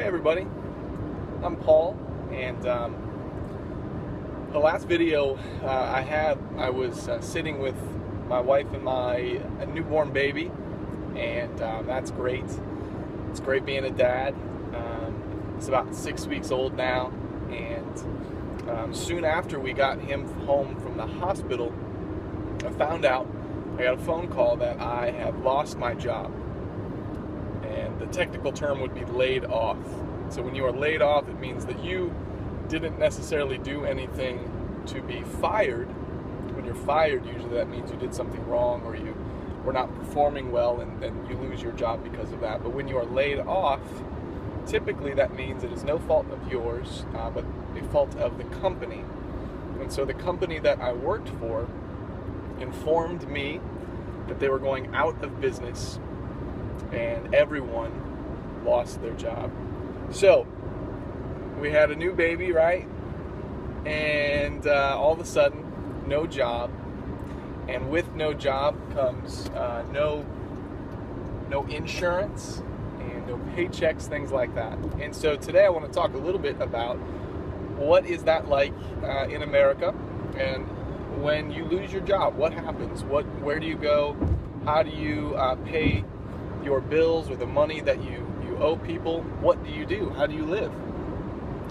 Hey everybody, I'm Paul, and the last video I was sitting with my wife and my newborn baby, and that's great. It's great being a dad. It's about 6 weeks old now, and soon after we got him home from the hospital, I found out, I got a phone call that I have lost my job. And the technical term would be laid off. So when you are laid off, it means that you didn't necessarily do anything to be fired. When you're fired, usually that means you did something wrong or you were not performing well, and then you lose your job because of that. But when you are laid off, typically that means it is no fault of yours, but a fault of the company. And so the company that I worked for informed me that they were going out of business, and everyone lost their job. So we had a new baby, right? And all of a sudden, no job. And with no job comes no insurance and no paychecks, things like that. And so today I want to talk a little bit about what is that like in America, and when you lose your job, what happens? Where do you go? How do you pay your bills or the money that you owe people? What do you do? How do you live?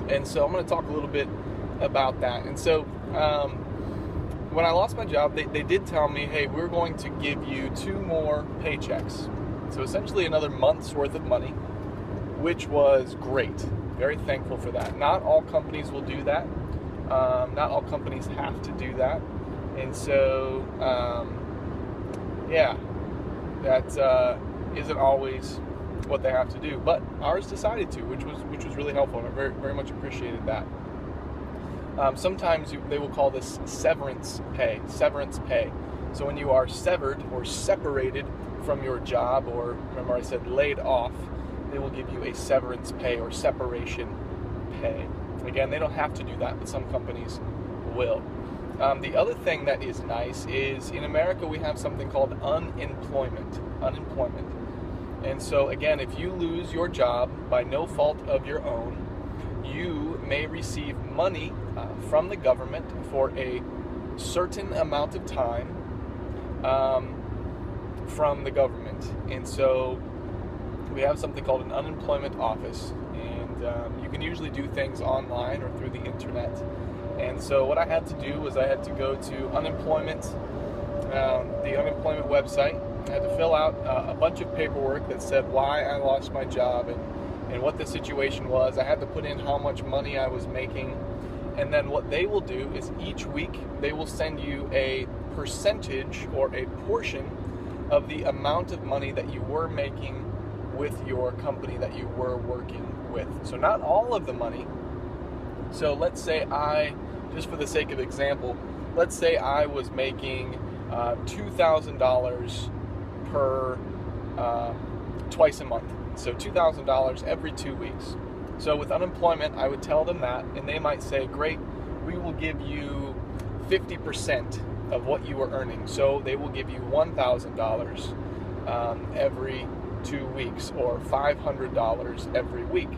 And so I'm going to talk a little bit about that. And so when I lost my job, they did tell me, hey, we're going to give you 2 more paychecks. So essentially another month's worth of money, which was great. Very thankful for that. Not all companies will do that. Not all companies have to do that. And so, yeah, that isn't always what they have to do, but ours decided to, which was really helpful, and I very, very much appreciated that. Sometimes they will call this severance pay. So when you are severed or separated from your job, or remember I said laid off, they will give you a severance pay or separation pay. Again, they don't have to do that, but some companies will. The other thing that is nice is in America we have something called unemployment. And so again, if you lose your job by no fault of your own, you may receive money from the government for a certain amount of time from the government. And so we have something called an unemployment office, and you can usually do things online or through the internet. And so what I had to do was I had to go to the unemployment website. I had to fill out a bunch of paperwork that said why I lost my job and what the situation was. I had to put in how much money I was making. And then what they will do is each week they will send you a percentage or a portion of the amount of money that you were making with your company that you were working with. So not all of the money. So let's say just for the sake of example, let's say I was making $2,000 per twice a month. So $2,000 every 2 weeks. So with unemployment, I would tell them that, and they might say, great, we will give you 50% of what you were earning. So they will give you $1,000 every 2 weeks, or $500 every week.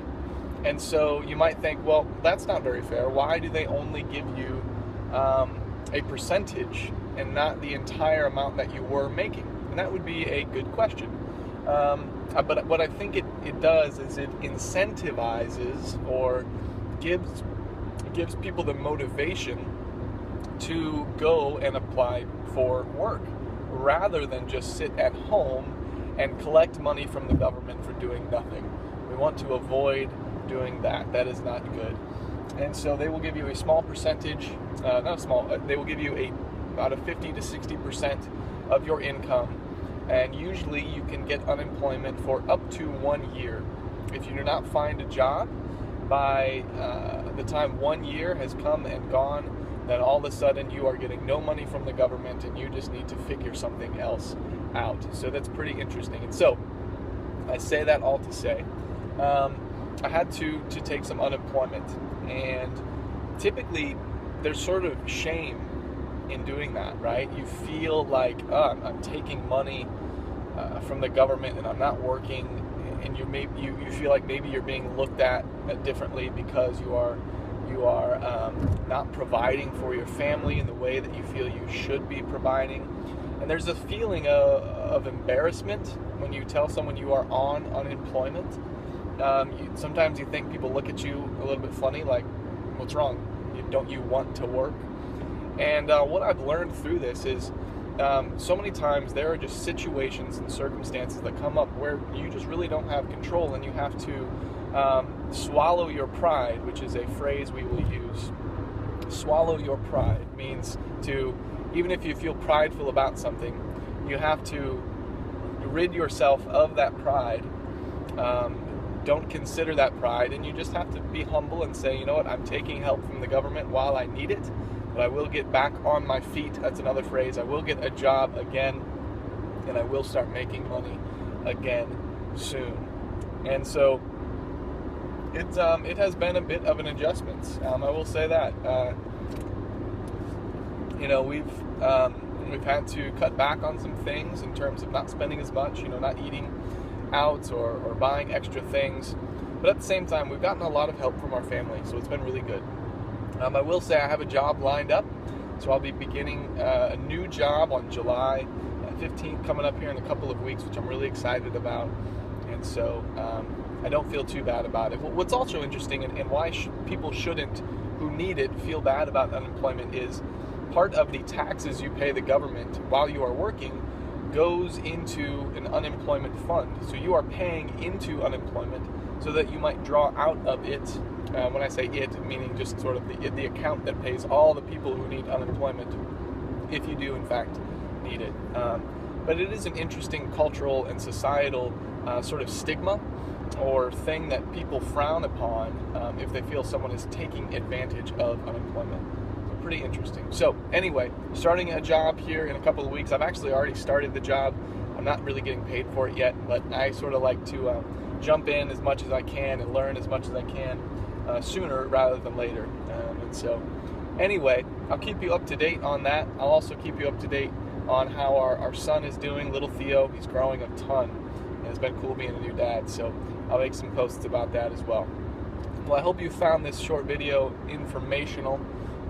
And so you might think, well, that's not very fair. Why do they only give you a percentage and not the entire amount that you were making? And that would be a good question. But what I think it does is it incentivizes or gives people the motivation to go and apply for work rather than just sit at home and collect money from the government for doing nothing. We want to avoid doing that. That is not good. And so they will give you a small percentage, they will give you about a 50 to 60% of your income, and usually you can get unemployment for up to 1 year. If you do not find a job by the time 1 year has come and gone, then all of a sudden you are getting no money from the government and you just need to figure something else out. So that's pretty interesting. And so I say that all to say, I had to take some unemployment, and typically there's sort of shame in doing that, right? You feel like I'm taking money from the government and I'm not working, and you feel like maybe you're being looked at differently because you are not providing for your family in the way that you feel you should be providing. And there's a feeling of embarrassment when you tell someone you are on unemployment. Sometimes you think people look at you a little bit funny, like, what's wrong? Don't you want to work? And what I've learned through this is so many times there are just situations and circumstances that come up where you just really don't have control, and you have to swallow your pride, which is a phrase we will use. Swallow your pride means to, even if you feel prideful about something, you have to rid yourself of that pride. Don't consider that pride, and you just have to be humble and say, you know what, I'm taking help from the government while I need it, but I will get back on my feet. That's another phrase. I will get a job again, and I will start making money again soon. And so it has been a bit of an adjustment. I will say that. We've had to cut back on some things in terms of not spending as much, not eating out or buying extra things. But at the same time, we've gotten a lot of help from our family, so it's been really good. I will say I have a job lined up, so I'll be beginning a new job on July 15th, coming up here in a couple of weeks, which I'm really excited about. And so I don't feel too bad about it. What's also interesting, and why people shouldn't, who need it, feel bad about unemployment, is part of the taxes you pay the government while you are working goes into an unemployment fund. So you are paying into unemployment so that you might draw out of it. When I say it, meaning just sort of the account that pays all the people who need unemployment, if you do in fact need it. But it is an interesting cultural and societal sort of stigma or thing that people frown upon if they feel someone is taking advantage of unemployment. So pretty interesting. So anyway, starting a job here in a couple of weeks. I've actually already started the job. I'm not really getting paid for it yet, but I sort of like to jump in as much as I can and learn as much as I can sooner rather than later. And so anyway, I'll keep you up to date on that. I'll also keep you up to date on how our son is doing, little Theo. He's growing a ton, and it's been cool being a new dad, so I'll make some posts about that as well. Well, I hope you found this short video informational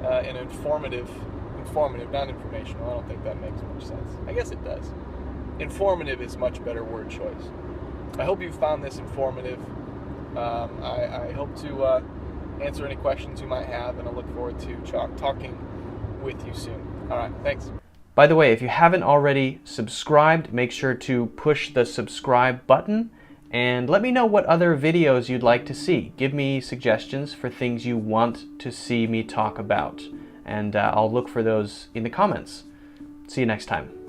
and informative, not informational. I don't think that makes much sense. I guess it does. Informative is much better word choice. I hope you found this informative. I hope to answer any questions you might have, and I look forward to talking with you soon. All right, thanks. By the way, if you haven't already subscribed, make sure to push the subscribe button and let me know what other videos you'd like to see. Give me suggestions for things you want to see me talk about, and I'll look for those in the comments. See you next time.